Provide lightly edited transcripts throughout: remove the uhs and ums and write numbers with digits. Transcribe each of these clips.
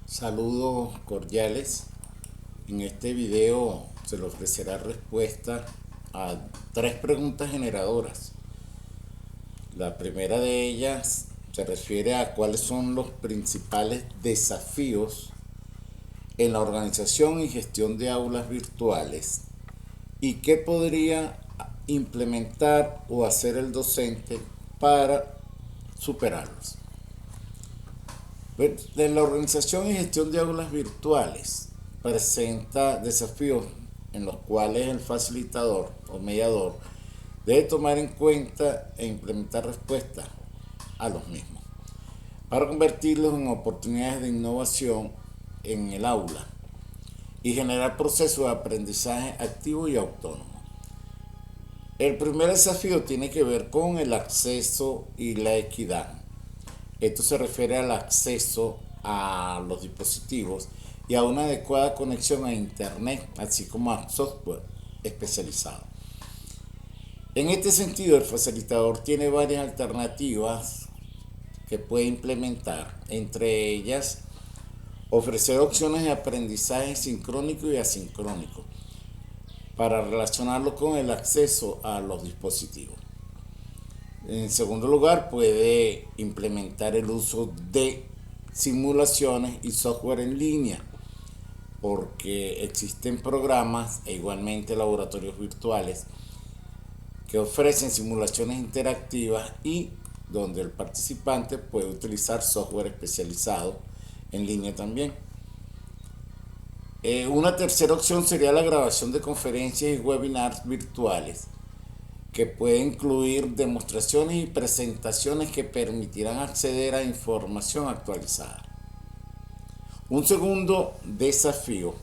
Saludos cordiales. En este video se le ofrecerá respuesta a tres preguntas generadoras. La primera de ellas se refiere a cuáles son los principales desafíos en la organización y gestión de aulas virtuales y qué podría implementar o hacer el docente para superarlos. De la organización y gestión de aulas virtuales presenta desafíos en los cuales el facilitador o mediador debe tomar en cuenta e implementar respuestas a los mismos para convertirlos en oportunidades de innovación en el aula y generar procesos de aprendizaje activo y autónomo. El primer desafío tiene que ver con el acceso y la equidad. Esto se refiere al acceso a los dispositivos y a una adecuada conexión a Internet, así como a software especializado. En este sentido, el facilitador tiene varias alternativas que puede implementar, entre ellas ofrecer opciones de aprendizaje sincrónico y asincrónico para relacionarlo con el acceso a los dispositivos. En segundo lugar, puede implementar el uso de simulaciones y software en línea, porque existen programas e igualmente laboratorios virtuales que ofrecen simulaciones interactivas y donde el participante puede utilizar software especializado en línea también. Una tercera opción sería la grabación de conferencias y webinars virtuales, que puede incluir demostraciones y presentaciones que permitirán acceder a información actualizada. Un segundo desafío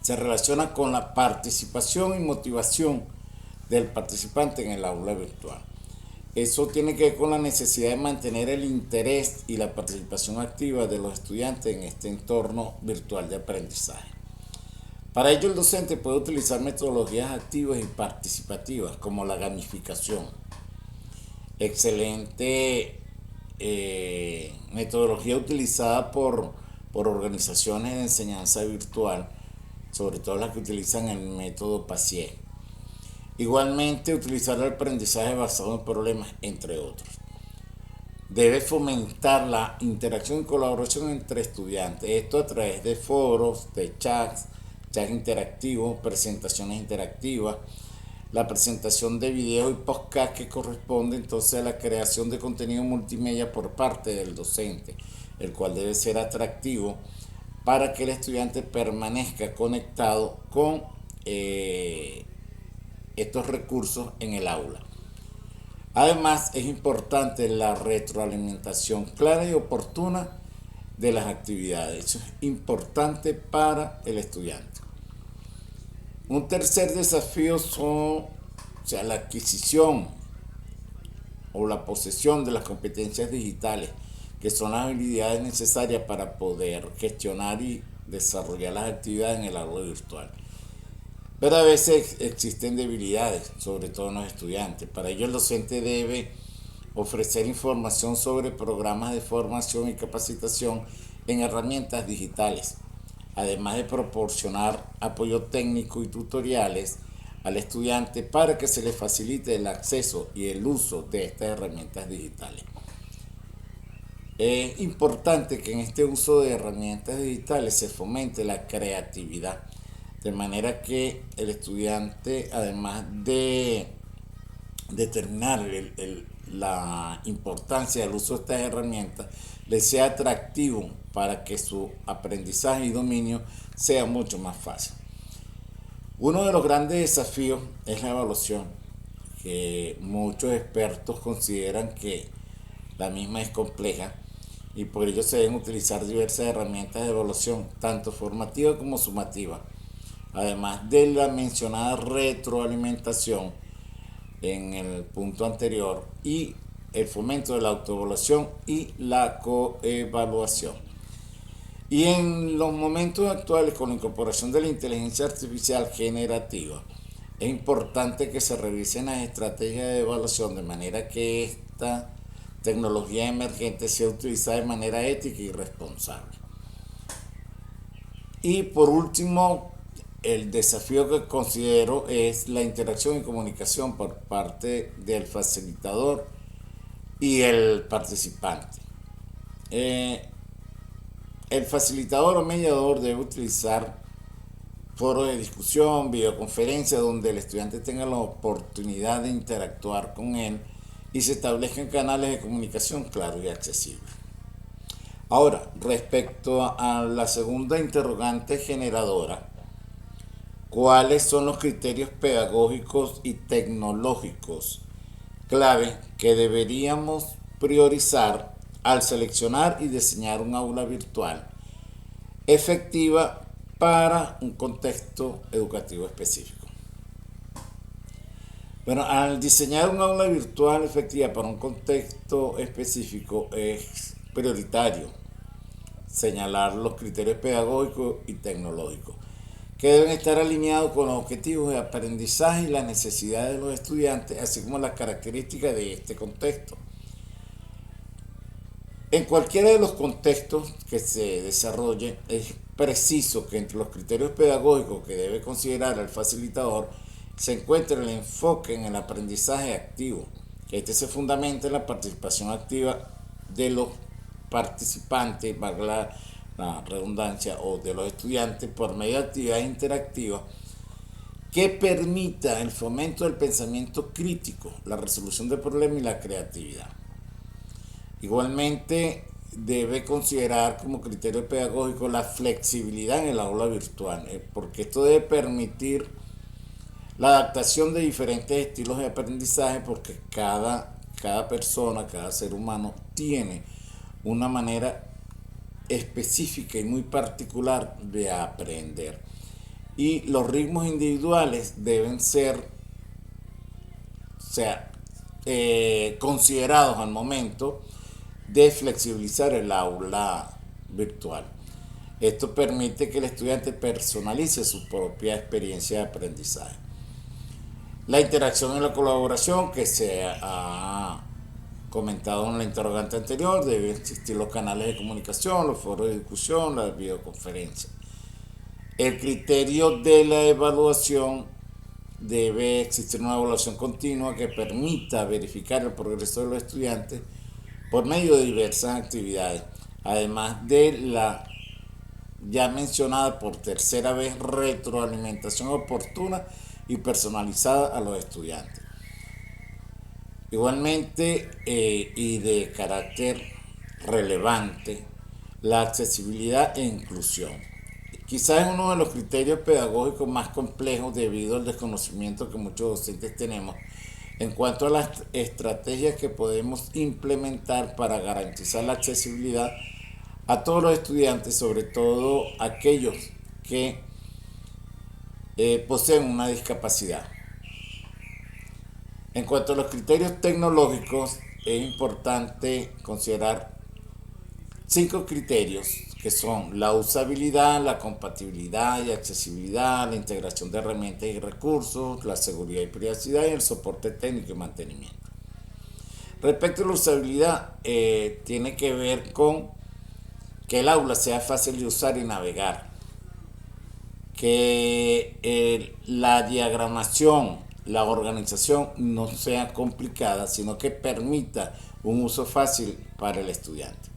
se relaciona con la participación y motivación del participante en el aula virtual. Eso tiene que ver con la necesidad de mantener el interés y la participación activa de los estudiantes en este entorno virtual de aprendizaje. Para ello, el docente puede utilizar metodologías activas y participativas como la gamificación. Excelente metodología utilizada por organizaciones de enseñanza virtual, sobre todo las que utilizan el método PASIE. Igualmente, utilizar el aprendizaje basado en problemas, entre otros. Debe fomentar la interacción y colaboración entre estudiantes, esto a través de foros, de chats interactivos, presentaciones interactivas, la presentación de videos y podcast que corresponde entonces a la creación de contenido multimedia por parte del docente, el cual debe ser atractivo para que el estudiante permanezca conectado con estos recursos en el aula. Además, es importante la retroalimentación clara y oportuna de las actividades. Eso es importante para el estudiante. Un tercer desafío son la adquisición o la posesión de las competencias digitales, que son las habilidades necesarias para poder gestionar y desarrollar las actividades en el aula virtual. Pero a veces existen debilidades, sobre todo en los estudiantes. Para ello el docente debe ofrecer información sobre programas de formación y capacitación en herramientas digitales, además de proporcionar apoyo técnico y tutoriales al estudiante para que se le facilite el acceso y el uso de estas herramientas digitales. Es importante que en este uso de herramientas digitales se fomente la creatividad, de manera que el estudiante, además de determinar la importancia del uso de estas herramientas, le sea atractivo para que su aprendizaje y dominio sea mucho más fácil. Uno de los grandes desafíos es la evaluación, que muchos expertos consideran que la misma es compleja y por ello se deben utilizar diversas herramientas de evaluación, tanto formativa como sumativa, además de la mencionada retroalimentación en el punto anterior y el fomento de la autoevaluación y la coevaluación. Y en los momentos actuales, con la incorporación de la inteligencia artificial generativa, es importante que se revisen las estrategias de evaluación de manera que esta tecnología emergente sea utilizada de manera ética y responsable. Y por último, el desafío que considero es la interacción y comunicación por parte del facilitador y el participante. Eh, el facilitador o mediador debe utilizar foros de discusión, videoconferencias, donde el estudiante tenga la oportunidad de interactuar con él y se establezcan canales de comunicación claros y accesibles. Ahora, respecto a la segunda interrogante generadora, ¿cuáles son los criterios pedagógicos y tecnológicos clave que deberíamos priorizar al seleccionar y diseñar un aula virtual efectiva para un contexto educativo específico? Bueno, al diseñar un aula virtual efectiva para un contexto específico es prioritario señalar los criterios pedagógicos y tecnológicos que deben estar alineados con los objetivos de aprendizaje y las necesidades de los estudiantes, así como las características de este contexto. En cualquiera de los contextos que se desarrolle, es preciso que entre los criterios pedagógicos que debe considerar el facilitador se encuentre el enfoque en el aprendizaje activo, que este se fundamenta en la participación activa de los participantes, valga la redundancia, o de los estudiantes por medio de actividades interactivas que permita el fomento del pensamiento crítico, la resolución de problemas y la creatividad. Igualmente, debe considerar como criterio pedagógico la flexibilidad en el aula virtual, porque esto debe permitir la adaptación de diferentes estilos de aprendizaje, porque cada persona, cada ser humano tiene una manera específica y muy particular de aprender. Y los ritmos individuales deben ser, considerados al momento de flexibilizar el aula virtual. Esto permite que el estudiante personalice su propia experiencia de aprendizaje. La interacción y la colaboración que se ha comentado en la interrogante anterior, deben existir los canales de comunicación, los foros de discusión, las videoconferencias. El criterio de la evaluación: debe existir una evaluación continua que permita verificar el progreso de los estudiantes por medio de diversas actividades, además de la ya mencionada por tercera vez retroalimentación oportuna y personalizada a los estudiantes. Igualmente, y de carácter relevante, la accesibilidad e inclusión. Quizás es uno de los criterios pedagógicos más complejos debido al desconocimiento que muchos docentes tenemos en cuanto a las estrategias que podemos implementar para garantizar la accesibilidad a todos los estudiantes, sobre todo aquellos que poseen una discapacidad. En cuanto a los criterios tecnológicos, es importante considerar 5 criterios que son la usabilidad, la compatibilidad y accesibilidad, la integración de herramientas y recursos, la seguridad y privacidad y el soporte técnico y mantenimiento. Respecto a la usabilidad, tiene que ver con que el aula sea fácil de usar y navegar, que la diagramación, la organización no sea complicada, sino que permita un uso fácil para el estudiante.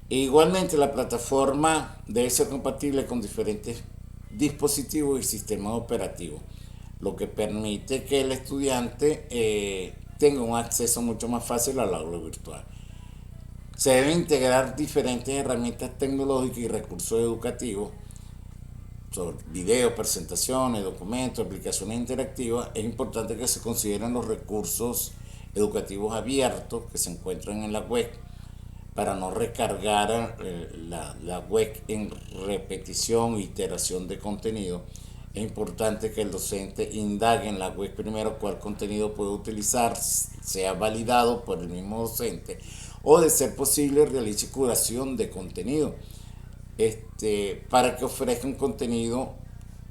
E igualmente, la plataforma debe ser compatible con diferentes dispositivos y sistemas operativos, lo que permite que el estudiante tenga un acceso mucho más fácil al aula virtual. Se deben integrar diferentes herramientas tecnológicas y recursos educativos, sobre videos, presentaciones, documentos, aplicaciones interactivas. Es importante que se consideren los recursos educativos abiertos que se encuentran en la web, para no recargar la web en repetición e iteración de contenido. Es importante que el docente indague en la web primero cuál contenido puede utilizar, sea validado por el mismo docente, o de ser posible realice curación de contenido, para que ofrezca un contenido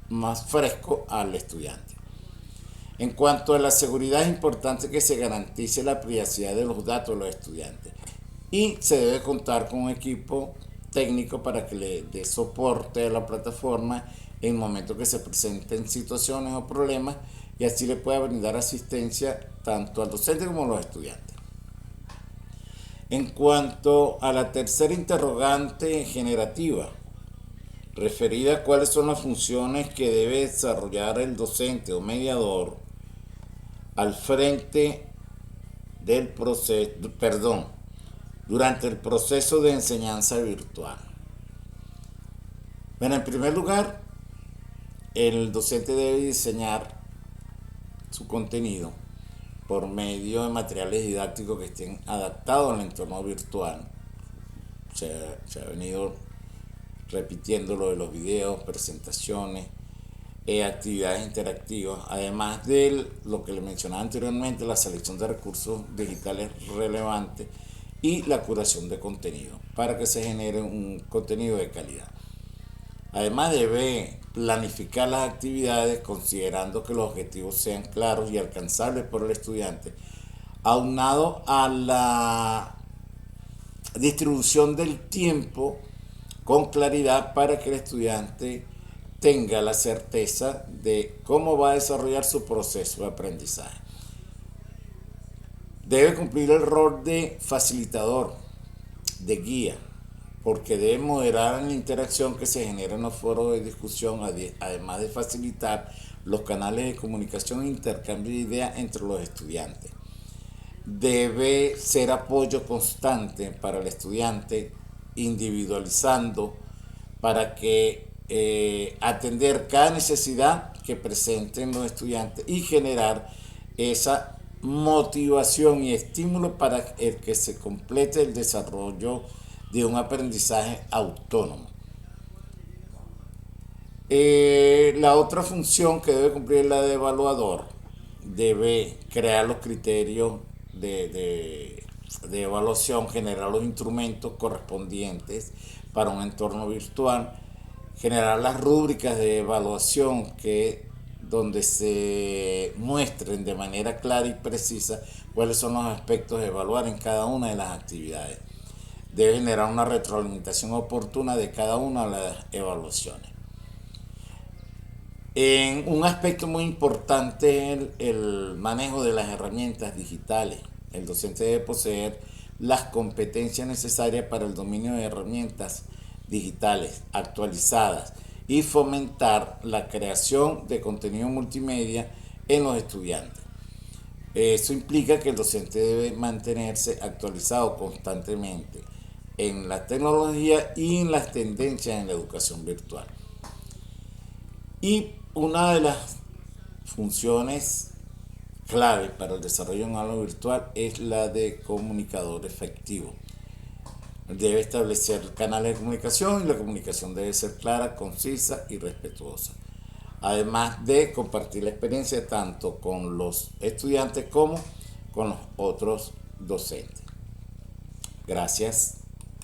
más fresco al estudiante. En cuanto a la seguridad, es importante que se garantice la privacidad de los datos de los estudiantes y se debe contar con un equipo técnico para que le dé soporte a la plataforma en el momento que se presenten situaciones o problemas y así le pueda brindar asistencia tanto al docente como a los estudiantes. En cuanto a la tercera interrogante generativa, referida a cuáles son las funciones que debe desarrollar el docente o mediador al frente del proceso, durante el proceso de enseñanza virtual. Bueno, en primer lugar, el docente debe diseñar su contenido por medio de materiales didácticos que estén adaptados al entorno virtual. Se ha venido repitiendo lo de los videos, presentaciones, actividades interactivas, además de lo que le mencionaba anteriormente, la selección de recursos digitales relevantes y la curación de contenido para que se genere un contenido de calidad. Además debe planificar las actividades considerando que los objetivos sean claros y alcanzables por el estudiante, aunado a la distribución del tiempo con claridad para que el estudiante tenga la certeza de cómo va a desarrollar su proceso de aprendizaje. Debe cumplir el rol de facilitador, de guía, porque debe moderar la interacción que se genera en los foros de discusión, además de facilitar los canales de comunicación e intercambio de ideas entre los estudiantes. Debe ser apoyo constante para el estudiante, individualizando para que atender cada necesidad que presenten los estudiantes y generar esa motivación y estímulo para el que se complete el desarrollo de un aprendizaje autónomo. La otra función que debe cumplir la de evaluador, debe crear los criterios de evaluación, generar los instrumentos correspondientes para un entorno virtual, generar las rúbricas de evaluación donde se muestren de manera clara y precisa cuáles son los aspectos de evaluar en cada una de las actividades. Debe generar una retroalimentación oportuna de cada una de las evaluaciones. En un aspecto muy importante es el manejo de las herramientas digitales. El docente debe poseer las competencias necesarias para el dominio de herramientas digitales actualizadas y fomentar la creación de contenido multimedia en los estudiantes. Eso implica que el docente debe mantenerse actualizado constantemente en la tecnología y en las tendencias en la educación virtual. Y una de las funciones clave para el desarrollo de un aula virtual es la de comunicador efectivo. Debe establecer canales de comunicación y la comunicación debe ser clara, concisa y respetuosa. Además de compartir la experiencia tanto con los estudiantes como con los otros docentes. Gracias.